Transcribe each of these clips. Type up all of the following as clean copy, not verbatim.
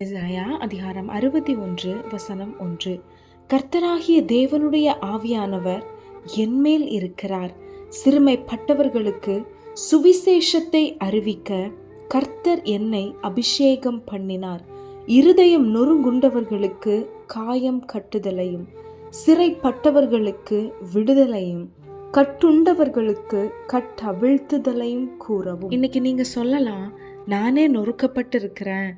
எசாயா அதிகாரம் 61 வசனம் 1. கர்த்தராகிய தேவனுடைய ஆவியானவர் என்மேல் இருக்கிறார், சிறுமைப்பட்டவர்களுக்கு சுவிசேஷத்தை அறிவிக்க கர்த்தர் என்னை அபிஷேகம் பண்ணினார். இருதயம் நொறுங்குண்டவர்களுக்கு காயம் கட்டுதலையும், சிறைப்பட்டவர்களுக்கு விடுதலையும், கட்டுண்டவர்களுக்கு கட்டவிழ்த்துதலையும் கூறவும். இன்னைக்கு நீங்க சொல்லலாம், நானே நொறுக்கப்பட்டு இருக்கிறேன்,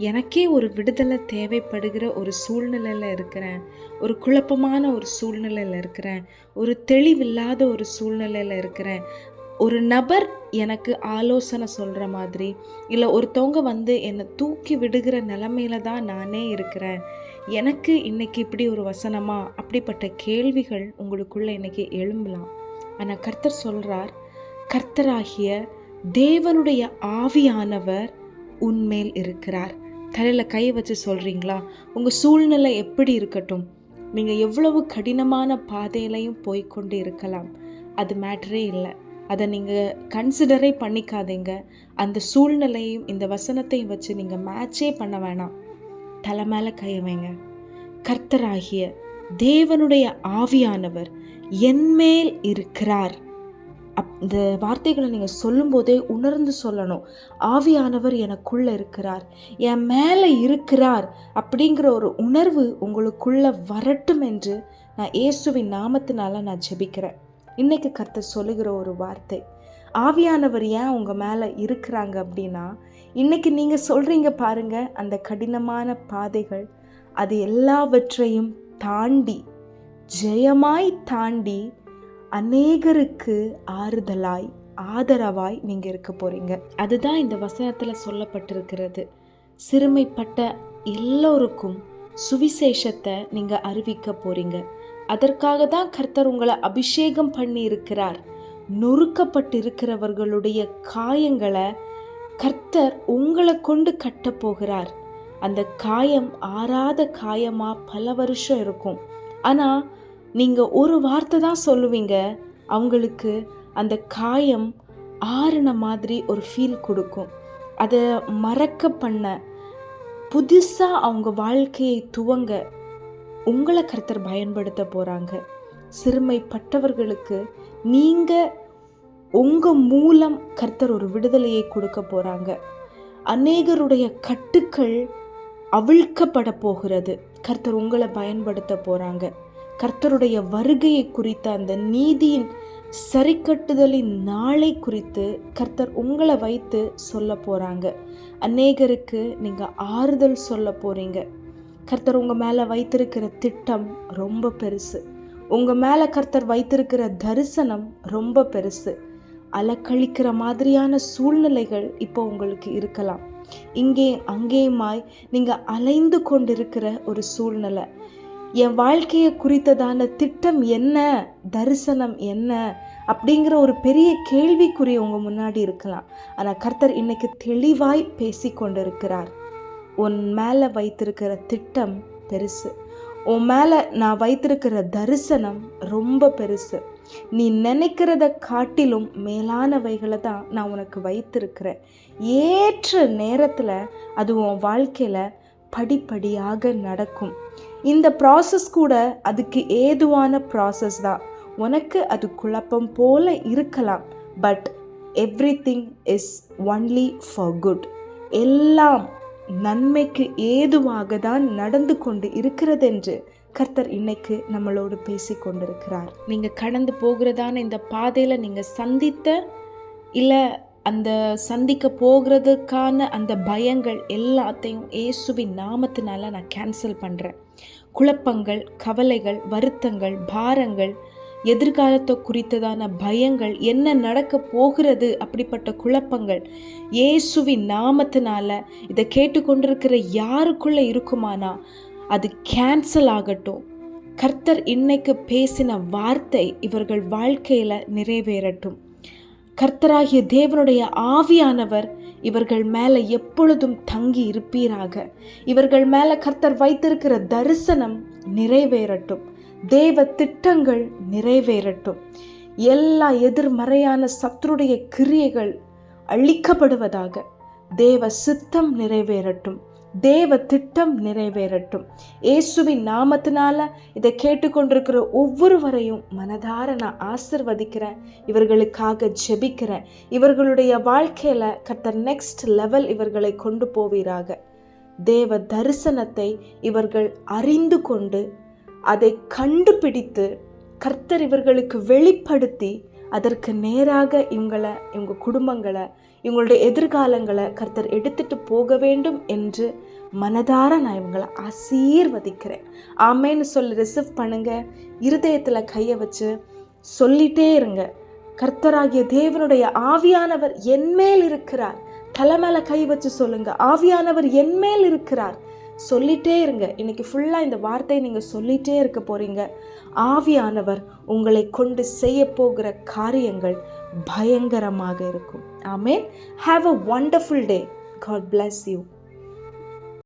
எனக்கே ஒரு விடுதலை தேவைப்படுகிற ஒரு சூழ்நிலையில் இருக்கிறேன், ஒரு குழப்பமான ஒரு சூழ்நிலையில் இருக்கிறேன், ஒரு தெளிவில்லாத ஒரு சூழ்நிலையில் இருக்கிறேன். ஒரு நபர் எனக்கு ஆலோசனை சொல்கிற மாதிரி, இல்லை ஒருத்தவங்க என்னை தூக்கி விடுகிற நிலமையில தான் நானே இருக்கிறேன், எனக்கு இன்னைக்கு இப்படி ஒரு வசனமா, அப்படிப்பட்ட கேள்விகள் உங்களுக்குள்ள இன்னைக்கு எழும்பலாம். ஆனால் கர்த்தர் சொல்கிறார், கர்த்தராகிய தேவனுடைய ஆவியானவர் உன்மேல் இருக்கிறார். தலையில் கை வச்சு சொல்கிறீங்களா? உங்கள் சூழ்நிலை எப்படி இருக்கட்டும், நீங்கள் எவ்வளவு கடினமான பாதையிலையும் போய்கொண்டு இருக்கலாம், அது மேட்டரே இல்லை. அதை நீங்கள் கன்சிடரே பண்ணிக்காதீங்க. அந்த சூழ்நிலையும் இந்த வசனத்தையும் வச்சு நீங்கள் மேட்சே பண்ண வேணாம். தலை மேலே கை வைங்க. கர்த்தராகிய தேவனுடைய ஆவியானவர் என்மேல் இருக்கிறார். இந்த வார்த்தைகளை நீங்கள் சொல்லும்போதே உணர்ந்து சொல்லணும். ஆவியானவர் எனக்குள்ளே இருக்கிறார், என் மேலே இருக்கிறார் அப்படிங்கிற ஒரு உணர்வு உங்களுக்குள்ளே வரட்டும் என்று நான் இயேசுவின் நாமத்தினால நான் ஜெபிக்கிறேன். இன்னைக்கு கர்த்தர் சொல்லுகிற ஒரு வார்த்தை, ஆவியானவர் ஏன் உங்கள் மேலே இருக்கிறாங்க அப்படின்னா, இன்னைக்கு நீங்கள் சொல்கிறீங்க பாருங்க, அந்த கடினமான பாதைகள் அது எல்லாவற்றையும் தாண்டி, ஜெயமாய் தாண்டி, அநேகருக்கு ஆறுதலாய் ஆதரவாய் நீங்கள் இருக்க போகிறீங்க. அதுதான் இந்த வசனத்தில் சொல்லப்பட்டிருக்கிறது. சிறுமைப்பட்ட எல்லோருக்கும் சுவிசேஷத்தை நீங்கள் அறிவிக்க போகிறீங்க. அதற்காக தான் கர்த்தர் உங்களை அபிஷேகம் பண்ணி இருக்கிறார். நொறுக்கப்பட்டிருக்கிறவர்களுடைய காயங்களை கர்த்தர் உங்களை கொண்டு கட்ட போகிறார். அந்த காயம் ஆறாத காயமாக பல வருஷம் இருக்கும். ஆனால் நீங்கள் ஒரு வார்த்தை தான் சொல்லுவீங்க, அவங்களுக்கு அந்த காயம் ஆறுன மாதிரி ஒரு ஃபீல் கொடுக்கும். அதை மறக்க பண்ண, புதுசாக அவங்க வாழ்க்கையை துவங்க உங்களை கர்த்தர் பயன்படுத்த போகிறாங்க. சிறுமைப்பட்டவர்களுக்கு நீங்கள் உங்கள் மூலம் கர்த்தர் ஒரு விடுதலையை கொடுக்க போகிறாங்க. அநேகருடைய கட்டுக்கள் அவிழ்க்கப்பட போகிறது. கர்த்தர் உங்களை பயன்படுத்த போகிறாங்க. கர்த்தருடைய வருகையை குறித்த அந்த நீதியின் சரிக்கட்டுதலின் நாளை குறித்து கர்த்தர் உங்களை வைத்து சொல்ல போகிறாங்க. அநேகருக்கு நீங்கள் ஆறுதல் சொல்ல போகிறீங்க. கர்த்தர் உங்கள் மேலே வைத்திருக்கிற திட்டம் ரொம்ப பெருசு. உங்கள் மேலே கர்த்தர் வைத்திருக்கிற தரிசனம் ரொம்ப பெருசு. அலக்கழிக்கிற மாதிரியான சூழ்நிலைகள் இப்போ உங்களுக்கு இருக்கலாம். இங்கே அங்கேயுமாய் நீங்கள் அலைந்து கொண்டிருக்கிற ஒரு சூழ்நிலை. என் வாழ்க்கையை குறித்ததான திட்டம் என்ன, தரிசனம் என்ன அப்படிங்கிற ஒரு பெரிய கேள்விக்குறி உங்கள் முன்னாடி இருக்கலாம். ஆனால் கர்த்தர் இன்னைக்கு தெளிவாய் பேசி கொண்டிருக்கிறார். உன் மேலே வைத்திருக்கிற திட்டம் பெருசு. உன் மேலே நான் வைத்திருக்கிற தரிசனம் ரொம்ப பெருசு. நீ நினைக்கிறத காட்டிலும் மேலானவைகளை தான் நான் உனக்கு வைத்திருக்கிறேன். ஏற்ற நேரத்தில் அது உன் வாழ்க்கையில் படிப்படியாக நடக்கும். இந்த ப்ராசஸ் கூட அதுக்கு ஏதுவான ப்ராசஸ் தான். உனக்கு அது குழப்பம் போல இருக்கலாம், but everything is only for good. எல்லாம் நன்மைக்கு ஏதுவாக தான் நடந்து கொண்டு இருக்கிறது என்று கர்த்தர் இன்னைக்கு நம்மளோடு பேசி கொண்டிருக்கிறார். நீங்கள் கடந்து போகிறதான இந்த பாதையில் நீங்கள் சந்தித்த இல்லை அந்த சந்திக்க போகிறதுக்கான அந்த பயங்கள் எல்லாத்தையும் இயேசுவின் நாமத்தினால நான் கேன்சல் பண்ணுறேன். குழப்பங்கள், கவலைகள், வருத்தங்கள், பாரங்கள், எதிர்காலத்தை குறித்ததான பயங்கள், என்ன நடக்க போகிறது அப்படிப்பட்ட குழப்பங்கள் இயேசுவின் நாமத்தினால இதை கேட்டுக்கொண்டிருக்கிற யாருக்குள்ளே இருக்குமானா அது கேன்சல் ஆகட்டும். கர்த்தர் இன்னைக்கு பேசின வார்த்தை இவர்கள் வாழ்க்கையில் நிறைவேறட்டும். கர்த்தராகிய தேவனுடைய ஆவியானவர் இவர்கள் மேலே எப்பொழுதும் தங்கி இருப்பீராக. இவர்கள் மேலே கர்த்தர் வைத்திருக்கிற தரிசனம் நிறைவேறட்டும். தேவ திட்டங்கள் நிறைவேறட்டும். எல்லா எதிர்மறையான சத்துருடைய கிரியைகள் அழிக்கப்படுவதாக. தேவ சித்தம் நிறைவேறட்டும். தேவ திட்டம் நிறைவேறட்டும். இயேசுவின் நாமத்தினால இதை கேட்டுக்கொண்டிருக்கிற ஒவ்வொருவரையும் மனதார நான் ஆசிர்வதிக்கிறேன். இவர்களுக்காக ஜெபிக்கிறேன். இவர்களுடைய வாழ்க்கையில கர்த்தர் நெக்ஸ்ட் லெவல் இவர்களை கொண்டு போவீராக. தேவ தரிசனத்தை இவர்கள் அறிந்து கொண்டு அதை கண்டுபிடித்து கர்த்தர் இவர்களுக்கு வெளிப்படுத்தி அதற்கு நேராக இவங்க குடும்பங்களை, இவங்களுடைய எதிர்காலங்களை கர்த்தர் எடுத்துட்டு போக வேண்டும் என்று மனதார நான் இவங்களை ஆசீர்வதிக்கிறேன். ஆமேன்னு சொல்லி ரிசீவ் பண்ணுங்க. இருதயத்தில் கையை வச்சு சொல்லிட்டே இருங்க, கர்த்தராகிய தேவனுடைய ஆவியானவர் என்மேல் இருக்கிறார். தலைமையில கை வச்சு சொல்லுங்க, ஆவியானவர் என்மேல் இருக்கிறார். சொல்லிட்டே இருங்க. இன்னைக்கு ஃபுல்லாக இந்த வார்த்தையை நீங்கள் சொல்லிட்டே இருக்க போறீங்க. ஆவியானவர் உங்களை கொண்டு செய்ய போகிற காரியங்கள் பயங்கரமாக இருக்கும். Amen. Have a wonderful day. God bless you.